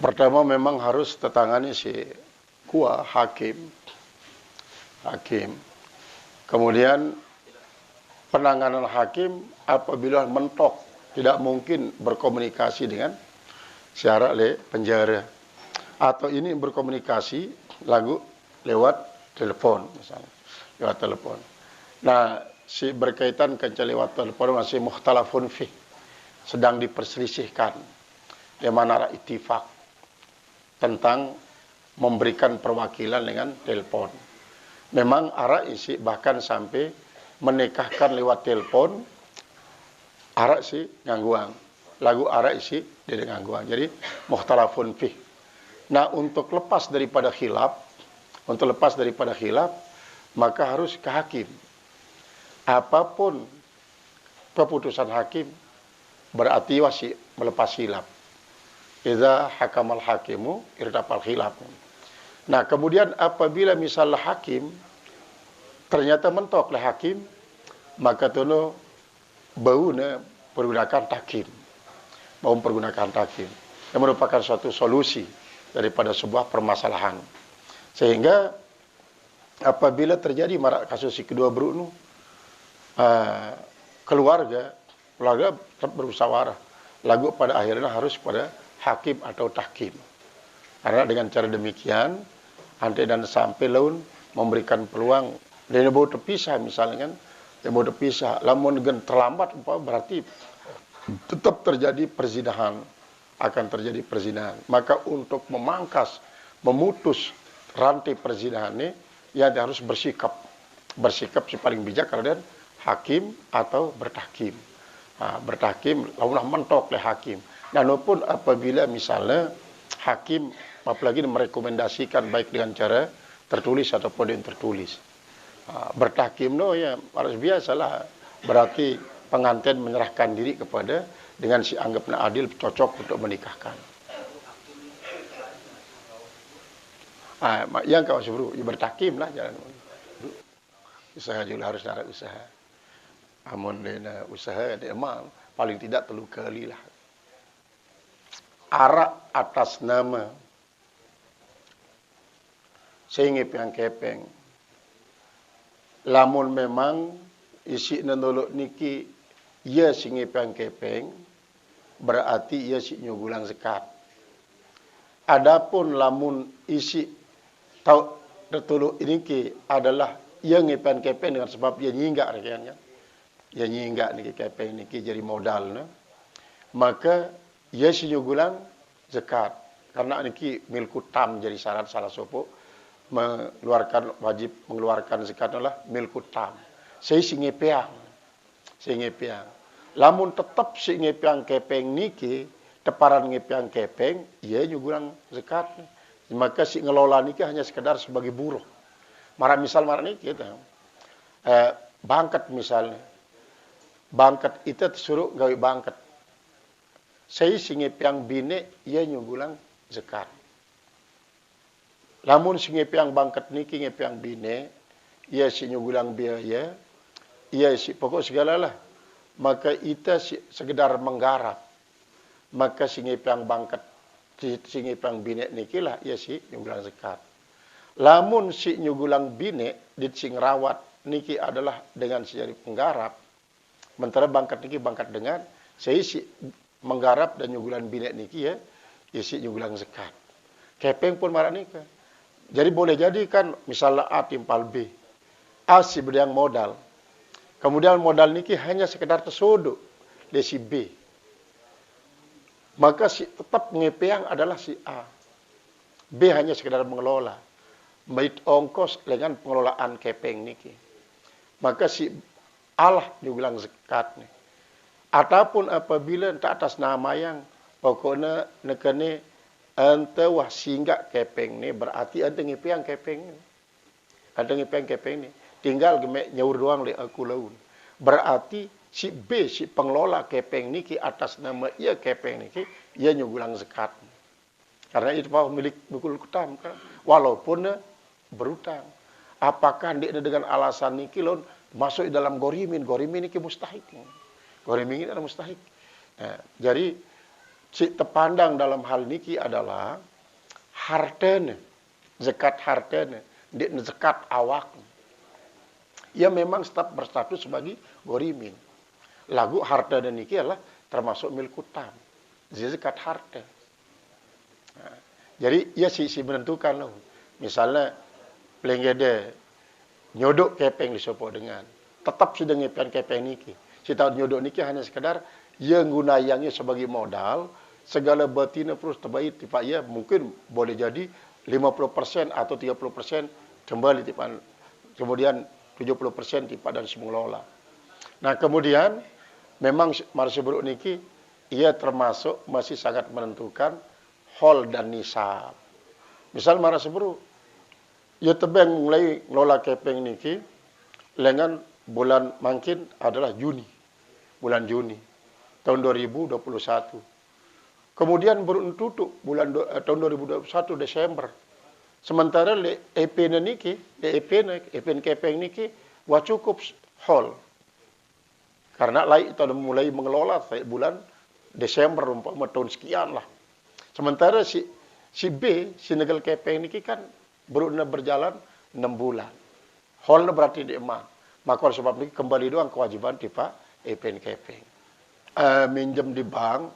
Pertama memang harus tetangani si hakim. Kemudian penanganan hakim apabila mentok tidak mungkin berkomunikasi dengan syarat le penjara atau ini berkomunikasi lewat telepon misalnya, lewat telepon. Nah, si berkaitan kencang lewat telepon masih mukhtalafun fih, sedang diperselisihkan di mana ittifaq tentang memberikan perwakilan dengan telepon. Memang arak isi bahkan sampai menikahkan lewat telepon, arak si ngangguang. Lagu arak isi dia ngangguang. Jadi mukhtalafun fih. Nah, untuk lepas daripada khilaf, maka harus ke hakim. Apapun keputusan hakim berarti wasi melepas khilaf. Idza hakamal hakimu irdafal khilaf. Nah, kemudian apabila misalnya hakim ternyata mentok oleh hakim, maka tono bauna pergunakan tahkim. Mau pergunakan tahkim yang merupakan suatu solusi daripada sebuah permasalahan. Sehingga apabila terjadi marak kasus kedua berunu, keluarga tetap bermusyawarah. Lagu pada akhirnya harus pada hakim atau tahkim. Karena dengan cara demikian, andai dan sampai laun memberikan peluang dia mau terpisah misalnya kan, dia mau terpisah, lamun gen terlambat berarti tetap terjadi perzinahan, akan terjadi perzinahan. Maka untuk memutus rantai perzinahan ini, ya dia harus bersikap si paling bijak karena hakim atau bertahkim. Nah, bertahkim, lalu mentok oleh hakim. Dan walaupun apabila misalnya hakim apalagi merekomendasikan baik dengan cara tertulis ataupun yang tertulis. Bertahkim ya harus biasalah. Berarti pengantin menyerahkan diri kepada dengan si anggapnya adil cocok untuk menikahkan. Yang kau suruh bertahkim lah jalan. Usaha juga harus ada usaha. Amun dena usaha dia emang paling tidak telu kali lah. Arak atas nama sehingga yang kepeng. Lamun memang isi nanolok niki ia sehingga yang kepeng, berarti ia si nyugulang zakat. Adapun lamun isi tau tertuluk niki adalah ia ngepen kepeng dengan sebab ia nyinggak rekannya. Ia nyinggak niki kepeng niki jadi modal nah. Maka ia si nyugulang zakat. Karena niki milku tam jadi syarat salah sopo wajib mengeluarkan zakat adalah milku tam. Saya si ngepeang. Lamun tetap si ngepeang kepeng niki, teparan ngepeang kepeng, ia nyugulang zakat. Maka si ngelola niki hanya sekedar sebagai buruh. Misal niki bangkat misalnya. Bangkat itu disuruh gawe bangkat. Saya si ngepeang bine, ia nyugulang zakat. Lamun si ngepeang bangkat niki ngepeang bine, ia si nyugulang biaya, ia si pokok segala lah. Maka ita si sekedar menggarap. Maka si ngepeang bangkat, si ngepeang bine niki lah, ia si nyugulang zakat. Lamun si nyugulang bine, dit si ngerawat niki adalah dengan si jadi penggarap. Sementara bangkat niki bangkat dengan saya si menggarap dan nyugulan bine niki ya si nyugulang zakat. Kepeng pun marah nika. Jadi boleh jadi kan misalnya A timpal B. A si berdang modal. Kemudian modal niki hanya sekedar tersuduk di si B. Maka si tetap ngepeang adalah si A. B hanya sekedar mengelola. Baik ongkos dengan pengelolaan kepeng niki. Maka si Allah dibilang zakat nih. Ataupun apabila tak atas nama yang pokoknya nekane ente wah singgah kepeng ni berarti ente ngepeang kepeng ni. Ente ngepeang kepeng ni. Tinggal gemek nyaur doang le aku laun. Berarti si B si pengelola kepeng niki atas nama ia kepeng niki ia nyugulang zakat. Karena itu milik bukul kutam kan. Walaupun berutang. Apakah dia dengan alasan niki laun masuk dalam gorimin niki mustahik. Goriming ini adalah mustahik. Nah, jadi si terpandang dalam hal niki adalah hartane, zakat hartane, zakat awak. Ia memang tetap berstatus sebagai gorimin. Lagu harta dan niki adalah termasuk milkutam. Zakat harta. Nah, jadi ia si menentukan loh. Misalnya pelengede nyodok kepeng disopok dengan tetap sudah ngepian kepeng niki. Si tahu nyodok niki hanya sekedar ia gunayangnya sebagai modal, segala betina terus terbaik tipa ia mungkin boleh jadi 50% atau 30% kembali tipa, kemudian 70% tipa dan mengelola. Nah, kemudian memang marsibruk niki ia termasuk masih sangat menentukan hol dan nisab. Misal marsibruk ia tebeng mulai ngelola kepeng niki dengan bulan mungkin adalah Juni. Bulan Juni tahun 2021. Kemudian baru tutup tahun 2021 Desember. Sementara le EP niki, EP kepeng niki wah cukup hol. Karena lain itu mulai mengelola bulan Desember umpama tahun sekian lah. Sementara si B, si negel kepeng niki kan baru berjalan 6 bulan. Hol berarti di emak. Maka oleh sebab ini kembali doang kewajiban tipa EP kepeng. Minjem di bank,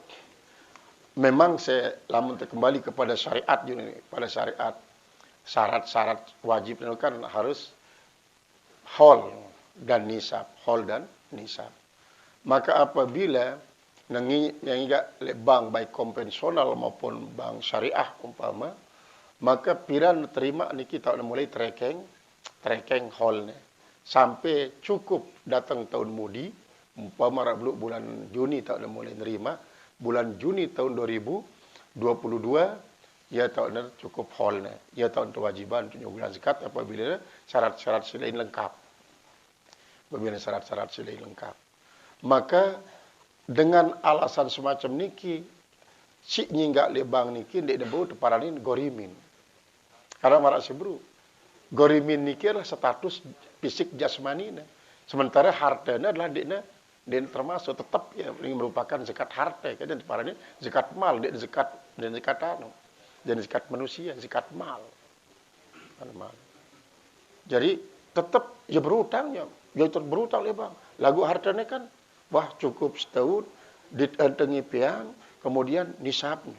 memang saya lamun kembali kepada syariat ini, pada syariat syarat-syarat wajib itu kan harus hol dan nisab, hol dan nisab. Maka apabila yang enggak bank baik konvensional maupun bank syariah umpama, maka piran terima niki kita mulai tracking holnya sampai cukup datang tahun mudi umpama bulan Juni tak mulai nerima, bulan Juni tahun 2022 ia tahun cukup holnya, ia tahun kewajiban penyuguhan zakat apabila syarat-syarat selain lengkap. Apabila syarat-syarat selain lengkap. Maka dengan alasan semacam niki, si nyinggak lebang niki ndek debu teparanin gorimin. Karena marak sebru, gorimin niki adalah status fisik jasmani. Sementara hartanya adalah dekna dan termasuk tetap ya merupakan zakat harta. Kadang teparanin zakat mal, dek zakat dan zakat anu. Dan zakat manusia, zakat mal. Jadi tetap ya berutangnya, ya berutang lebang. Lagu hartanya kan wah cukup setahun ditengi piang, kemudian nisabnya.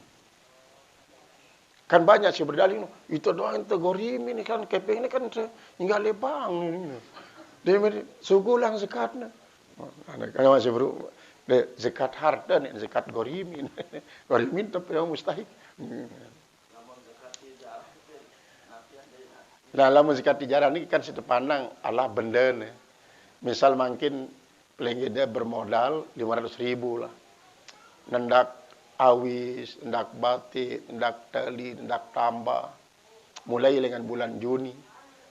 Kan banyak sih berdalih, itu doang itu gorim ini kan kepeng ini kan enggak lebang ini. Dia sugulang zakatnya. Kalau masih beru zakat harta nih, zakat gorimin. Gorimin tapi yang mustahik. Nah, lamun zakat tijarah ini kan situ pandang Allah benda nih. Misal mungkin pelengida bermodal 500.000 lah. Nendak awis, nendak batik, nendak tali, nendak tambah. Mulai dengan bulan Juni.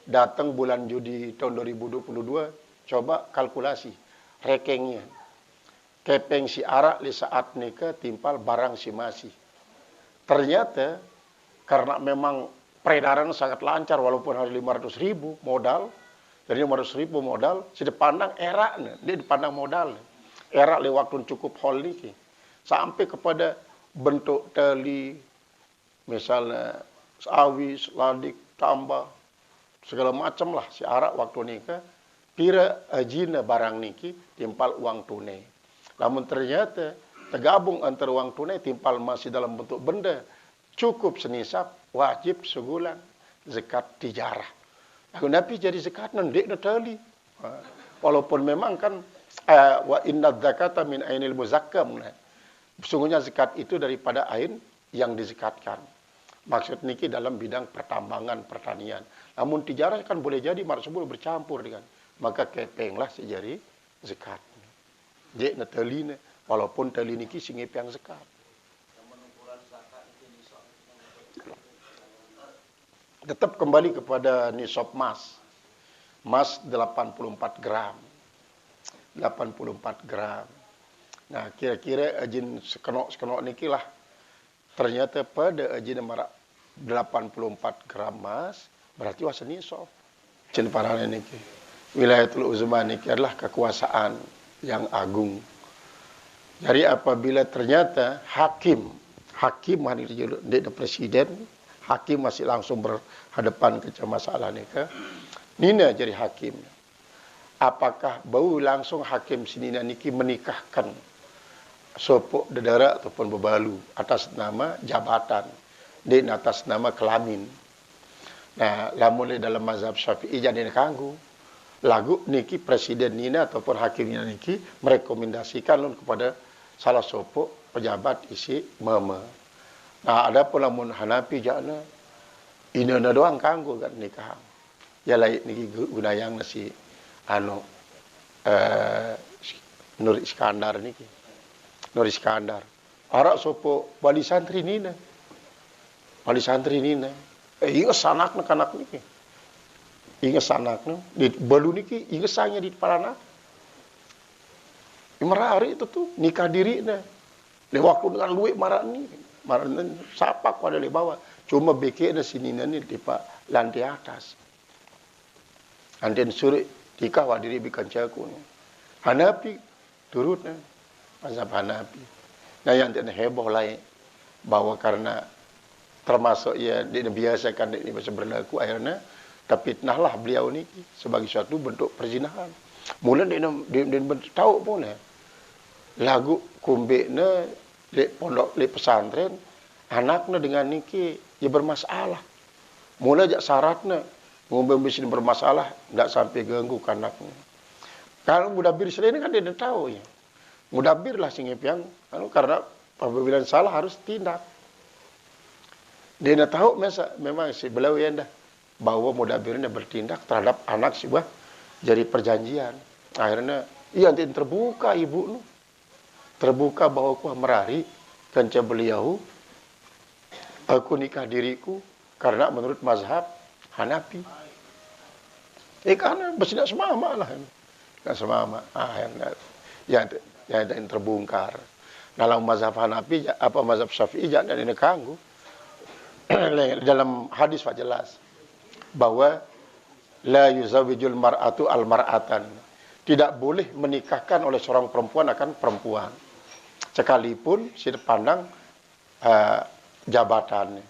Datang bulan Juli tahun 2022, coba kalkulasi. Rekengnya. Kepeng si arak di saat nikah timpal barang si masih. Ternyata, karena memang peredaran sangat lancar walaupun hari 500.000 modal. Jadi 500.000 modal, sudah pandang era, dia dipandang modal. Era lewat waktu cukup hol ini. Sampai kepada bentuk tali, misalnya awis, ladik, tambah, segala macam lah si arak waktu nikah. Kira ajina barang niki timpal uang tunai. Namun ternyata tergabung antara uang tunai timpal masih dalam bentuk benda. Cukup senisab, wajib sebulan zakat tijarah. Nabi jadi zakat nendek tali. Walaupun memang kan wa inna zakata min ainil muzakkam. Sesungguhnya zakat itu daripada ain yang dizakatkan. Maksud niki dalam bidang pertambangan, pertanian. Namun tijarah kan boleh jadi maksudnya bercampur dengan. Maka kepenglah sejari zakat. Jadi tali walaupun tali niki singip yang zakat. Tetap kembali kepada nisab emas. Emas 84 gram. 84 gram. Nah, kira-kira ajin sekenok-sekenok niki lah. Ternyata pada ajin marak 84 gram emas, berarti wasa nisab. Cen parane niki. Wilayatul uzma niki adalah kekuasaan yang agung. Jadi apabila ternyata hakim hadir di presiden, hakim masih langsung berhadapan ke masalah ni ke, nina jadi hakim. Apakah bau langsung hakim sinina niki menikahkan sopok dedara ataupun bebalu atas nama jabatan, di atas nama kelamin. Nah, lamun dalam mazhab Syafi'i jadi kanggu. Lagu niki presiden nina ataupun hakim nina niki merekomendasikan kepada salah sopok pejabat isi mama. Nah, ada pun lamun Hanafi jana ina doang kanggu kan nikah. Ya lain niki gunayang nasi anu Nur Iskandar niki. Nur Iskandar. Arak sopok wali santri nina. Wali santri nina. Ingat sanakna kanak niki. Ingat sanakna di balu niki ingat sanya di depan anak. Merari itu tuh nikah diri na. Le waktu dengan luik marah ni sapak pada le bawah. Cuma beke na sini ni di pak lantai atas. Anten suri tika wa diri bikan caku ni. Hanafi turut na. Mazhab Hanafi. Nah yang tidak heboh lain bahwa karena termasuk ya dia biasakan dia bisa berlaku akhirnya tapi fitnahlah beliau ni sebagai suatu bentuk perzinahan. Mula dia tahu pun lagu kumbekna di pondok di pesantren anaknya dengan niki ya bermasalah. Mula jak syaratnya ngombe mesin bermasalah tidak sampai ganggu anaknya. Kalau mudabir selain kan dia tahu ya. Mudabir lah singipiang karena apabila salah harus tindak. Dia nak tahu memang si beliau yang dah bahwa mudabirnya bertindak terhadap anak sebuah jadi perjanjian. Akhirnya ia nanti terbuka ibu nu. Terbuka bahwa aku merari kanca beliau aku nikah diriku karena menurut mazhab Hanafi. Karena bersidak semama lah. Kan semama. Yang terbongkar. Dalam mazhab Hanafi apa mazhab Syafi'i jangan ada kanggu. Dalam hadis pak jelas bahwa la yuzawijul mar'atu al-mar'atan. Tidak boleh menikahkan oleh seorang perempuan akan perempuan. Sekalipun sudut pandang jabatannya.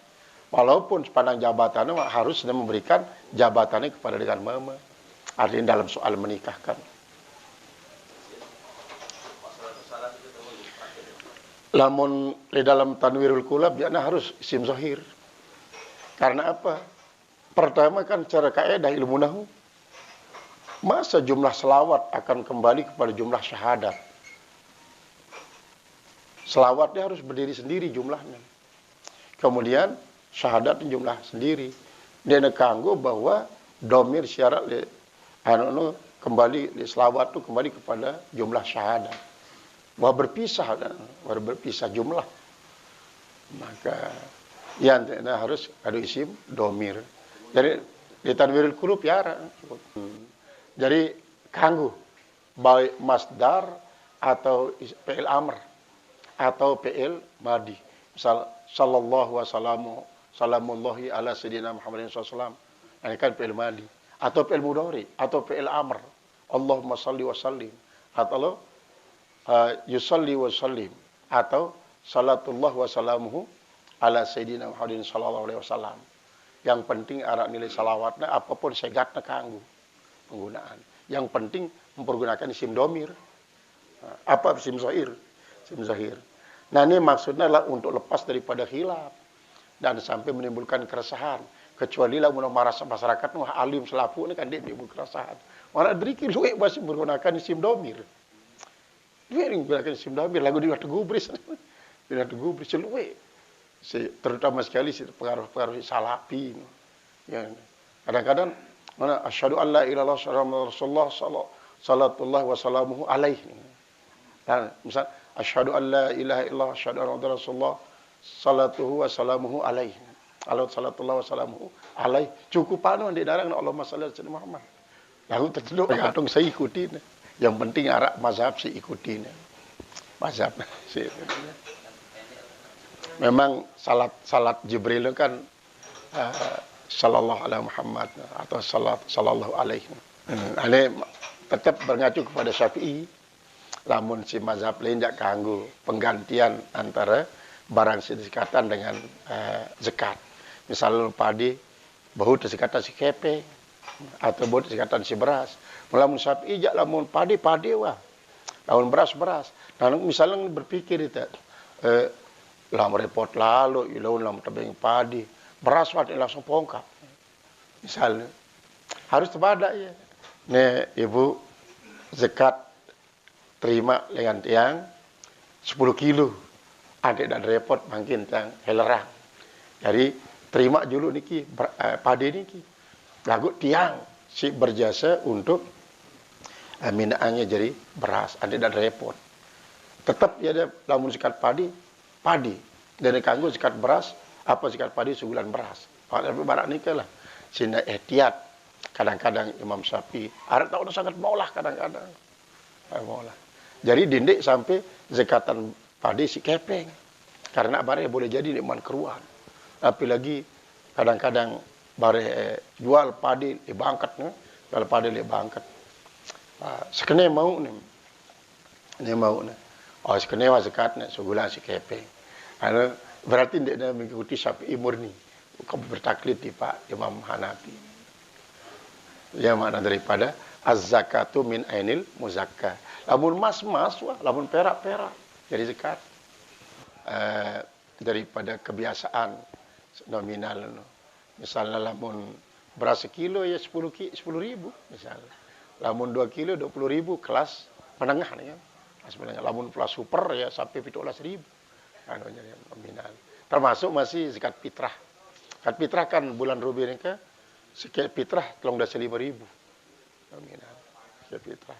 Walaupun pandang jabatannya harus memberikan jabatannya kepada dengan mama. Artinya dalam soal menikahkan. Lamun di dalam Tanwirul Kulab dia harus isim zahir. Karena apa? Pertama kan cara kaidah ilmu nahwu. Masa jumlah selawat akan kembali kepada jumlah syahadat. Selawatnya harus berdiri sendiri jumlahnya. Kemudian syahadat jumlah sendiri. Dia kanggo bahwa domir syarat kembali selawat itu kembali kepada jumlah syahadat. Bahwa berpisah jumlah. Maka yang harus ada isim domir. Jadi di Tanwirul Qulub ya. Jadi kanggu baik masdar atau fi'il amr atau fi'il madi. Misal sallallahu wasallamu salamullahi ala sayyidina Muhammadin sallallahu. Ini kan fi'il madi atau fi'il mudhari atau fi'il amr. Allahumma salli wa sallim atau yusalli wa sallim atau salatullah wa salamuhu ala sayyidina Muhammadin sallallahu alaihi wasallam. Yang penting arah nilai salawatnya apapun segatnya kanggu penggunaan. Yang penting mempergunakan isim domir. Apa isim zahir? Isim zahir. Nah ini maksudnya adalah untuk lepas daripada khilaf dan sampai menimbulkan keresahan. Kecuali lah masyarakat alim selafu ini kan dia menimbulkan keresahan. Orang driki luwe masih menggunakan isim domir. Luwe menggunakan isim domir. Lagu di waktu gubris. Di waktu gubris luwe. Terutama sekali pengaruh-pengaruh salafi. Ya. Kadang-kadang mana asyhadu an la ilaha illallah rasulullah sallallahu wa sallamuhu alaihi. Dan misal asyhadu an la ilaha illallah asyhadu anna rasulullah sallallahu wa sallamuhu alaihi. Allah sallallahu wa sallamuhu alaihi. Cukup anu di darang Allahumma shalli ala Muhammad. Lalu terceluk gantung saya ikutin. Yang penting arak mazhab si ikutin. Mazhab si. Memang salat Jibril kan sallallahu alaihi Muhammad atau sallallahu alaihi. Ini tetap mengacu kepada Syafi'i Lamun si mazhab lain jak kanggo penggantian antara barang sedekatan dengan zakat. Misalnya padi bahu sedekatan si kepeng atau bahu sedekatan si beras. Lamun Syafi'i jak lamun padi wah. Lamun beras. Nah, misalnya berpikir itu lam repot lalu ilaun lam tebing padi. Beras wah langsung pongkap. Misalnya harus terbada ya. Nih ibu zakat terima dengan tiang 10 kilo. Adik dan repot mungkin tiang helerang. Jadi terima dulu niki padi niki. Lagu tiang si berjasa untuk minaannya jadi beras. Adik dan repot. Tetap ya ada lamun zakat padi. Dan kanggo zakat beras, apa zakat padi sebulan beras. Tapi barak nikah lah. Sehingga ihtiyat. Kadang-kadang Imam Syafi'i, arek tak udah sangat maulah kadang-kadang. Maulah. Jadi dindik sampai zakatan padi si kepeng. Karena bare boleh jadi nikman keruan. Apalagi kadang-kadang bare jual padi di bangkat nih, jual padi di bangkat. Sekene mau nih. Ini mau nih. Oh sekene wa zakatnya sebulan si kepeng. Karena berarti dia mengikuti Syafi'i murni. Bukan bertaklid di Pak Imam Hanafi. Ya makna daripada az-zakatu min ainil muzakka. Lamun mas wah, lamun perak. Jadi zakat. Daripada kebiasaan nominal. Misalnya lamun beras sekilo ya 10 ribu misalnya. Lamun 2 kilo 20 ribu kelas menengah nih kan. Kelas menengah. Lamun kelas super ya sampai 17 ribu. Anunya nominal. Termasuk masih zakat fitrah. Zakat fitrah kan bulan Rubi ini ke zakat fitrah 35.000 nominal zakat fitrah.